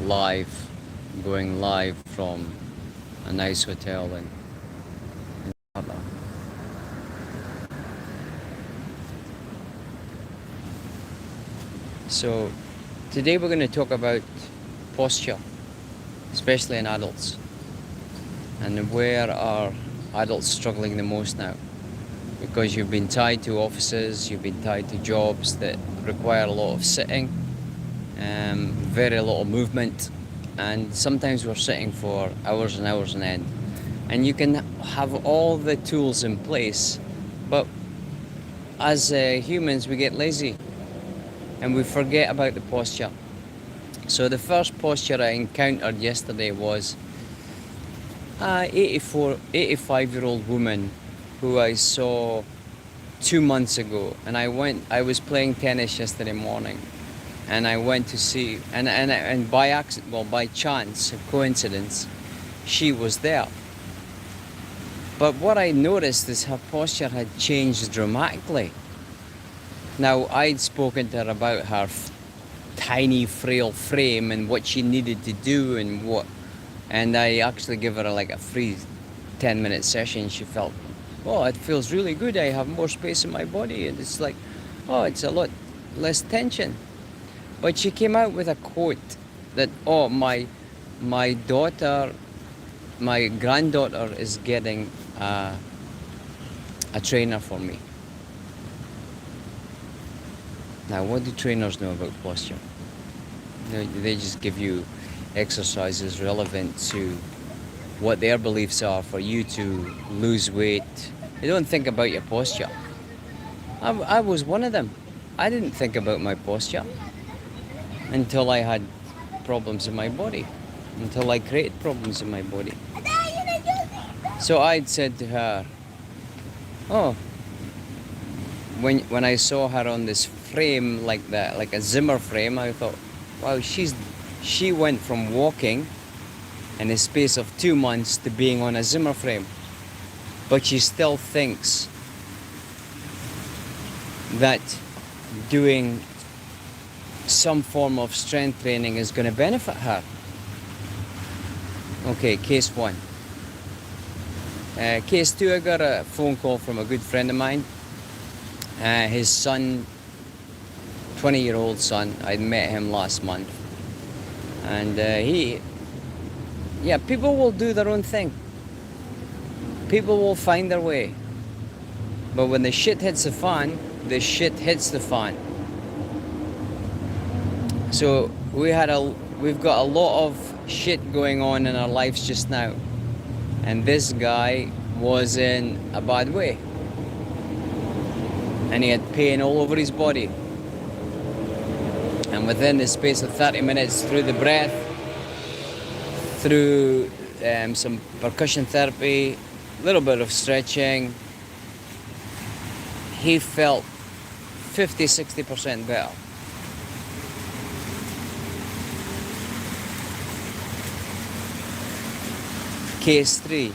live, going live from a nice hotel in Qatar. So today we're going to talk about posture, especially in adults, and where are adults struggling the most now? Because you've been tied to offices, you've been tied to jobs that require a lot of sitting, very little movement, and sometimes we're sitting for hours and hours on end. And you can have all the tools in place, but as humans we get lazy and we forget about the posture. So the first posture I encountered yesterday was a 85-year-old woman who I saw 2 months ago, and I was playing tennis yesterday morning, and I went to see, and by accident, well, by chance, a coincidence, she was there. But what I noticed is her posture had changed dramatically. Now, I'd spoken to her about her tiny, frail frame and what she needed to do and I actually gave her like a free 10-minute session. She felt, oh, it feels really good. I have more space in my body, and it's like, oh, it's a lot less tension. But she came out with a quote that, oh, my granddaughter is getting a trainer for me. Now, what do trainers know about posture? They just give you exercises relevant to what their beliefs are for you to lose weight. They don't think about your posture. I was one of them. I didn't think about my posture until I had problems in my body, until I created problems in my body. So I'd said to her, oh, when I saw her on this frame like that, like a Zimmer frame, I thought, wow, she went from walking in the space of 2 months to being on a Zimmer frame. But she still thinks that doing some form of strength training is going to benefit her. Okay, case one. Case two, I got a phone call from a good friend of mine. His son, 20-year-old son, I'd met him last month. And people will do their own thing. People will find their way. But when the shit hits the fan, the shit hits the fan. So we've got a lot of shit going on in our lives just now. And this guy was in a bad way. And he had pain all over his body. And within the space of 30 minutes, through the breath, through some percussion therapy, a little bit of stretching, he felt 50-60% better. Case three.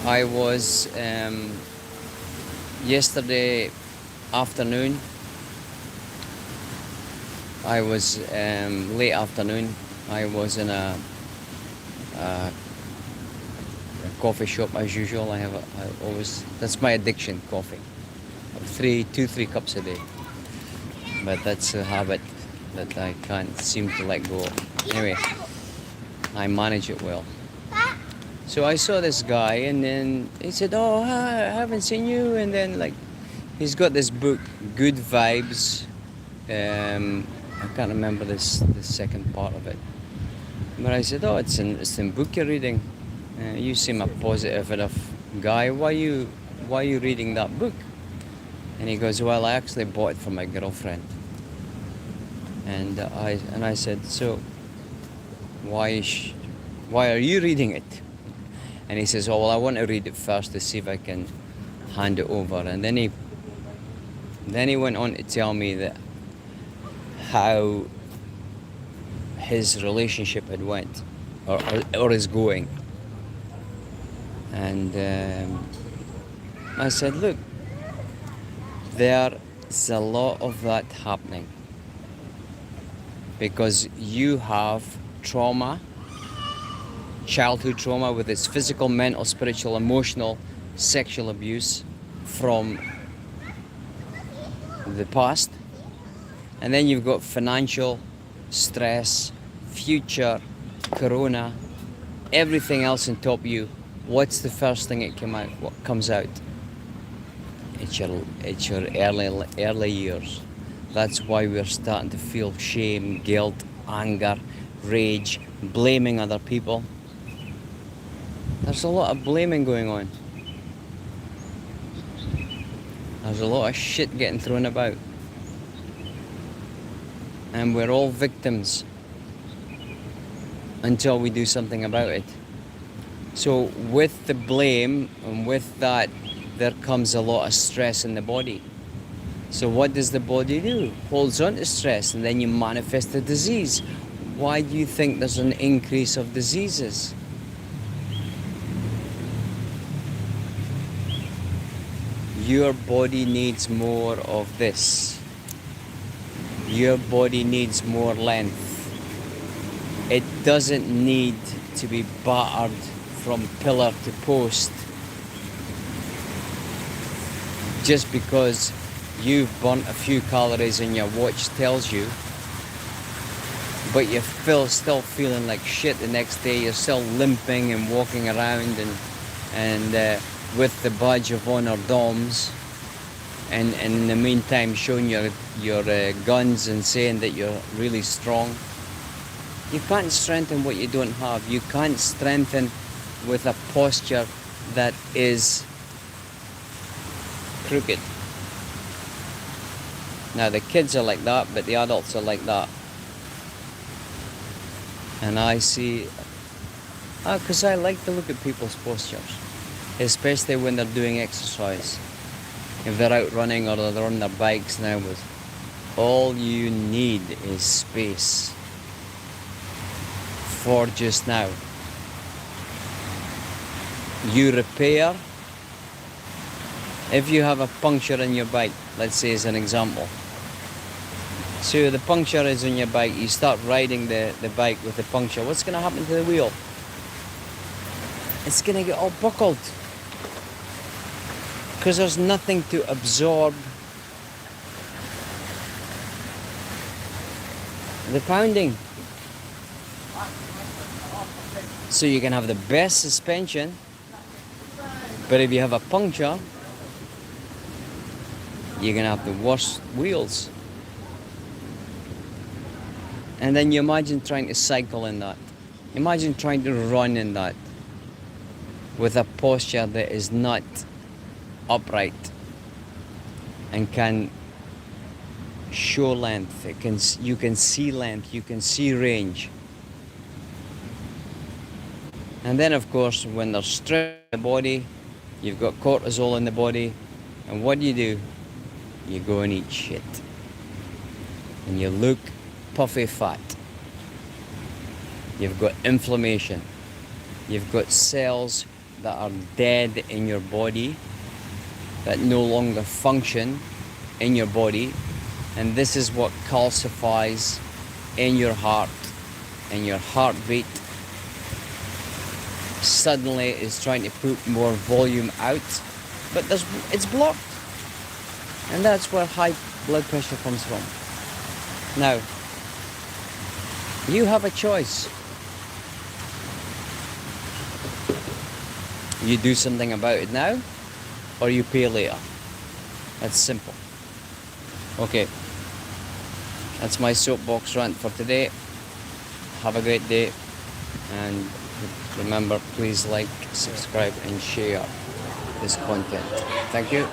I was yesterday afternoon. I was late afternoon. I was in a coffee shop as usual. I always, that's my addiction, coffee. 2-3 cups a day. But that's a habit that I can't seem to let go of. Anyway, I manage it well. So I saw this guy, and then he said, oh, I haven't seen you. And then, like, he's got this book, Good Vibes. I can't remember the second part of it. But I said, oh, it's in book you're reading. You seem a positive enough guy. Why are you reading that book? And he goes, well, I actually bought it for my girlfriend. And I said, so why are you reading it? And he says, oh, well, I want to read it first to see if I can hand it over. And then he went on to tell me that how his relationship had went or is going. And I said, look, there's a lot of that happening. because you have trauma, childhood trauma with its physical, mental, spiritual, emotional, sexual abuse from the past. And then you've got financial stress, future, corona, everything else on top of you. What's the first thing that comes out? It's your early years. That's why we're starting to feel shame, guilt, anger, rage, blaming other people. There's a lot of blaming going on. There's a lot of shit getting thrown about. And we're all victims until we do something about it. So with the blame and with that, there comes a lot of stress in the body. So what does the body do? Holds on to stress, and then you manifest the disease. Why do you think there's an increase of diseases? Your body needs more of this. Your body needs more length. It doesn't need to be battered from pillar to post just because you've burnt a few calories and your watch tells you, but you're still feeling like shit the next day. You're still limping and walking around and with the badge of honor DOMS, and in the meantime showing your guns and saying that you're really strong. You can't strengthen what you don't have. You can't strengthen with a posture that is crooked. Now the kids are like that, but the adults are like that. And I see, because I like to look at people's postures, especially when they're doing exercise. If they're out running or they're on their bikes now, all you need is space for just now. You repair. If you have a puncture in your bike, let's say as an example. So the puncture is on your bike, you start riding the bike with the puncture. What's going to happen to the wheel? It's going to get all buckled. Because there's nothing to absorb the pounding. So you can have the best suspension, but if you have a puncture, you're going to have the worst wheels. And then you imagine trying to cycle in that. Imagine trying to run in that with a posture that is not upright and can show length. You can see length, you can see range. And then of course when there's stress in the body, you've got cortisol in the body, and what do? You go and eat shit. And you look puffy fat. You've got inflammation. You've got cells that are dead in your body that no longer function in your body, and this is what calcifies in your heart, and your heartbeat suddenly is trying to put more volume out, but it's blocked, and that's where high blood pressure comes from. Now, you have a choice. You do something about it now, or you pay later. That's simple. Okay, that's my soapbox rant for today. Have a great day, and remember, please like, subscribe and share this content. Thank you.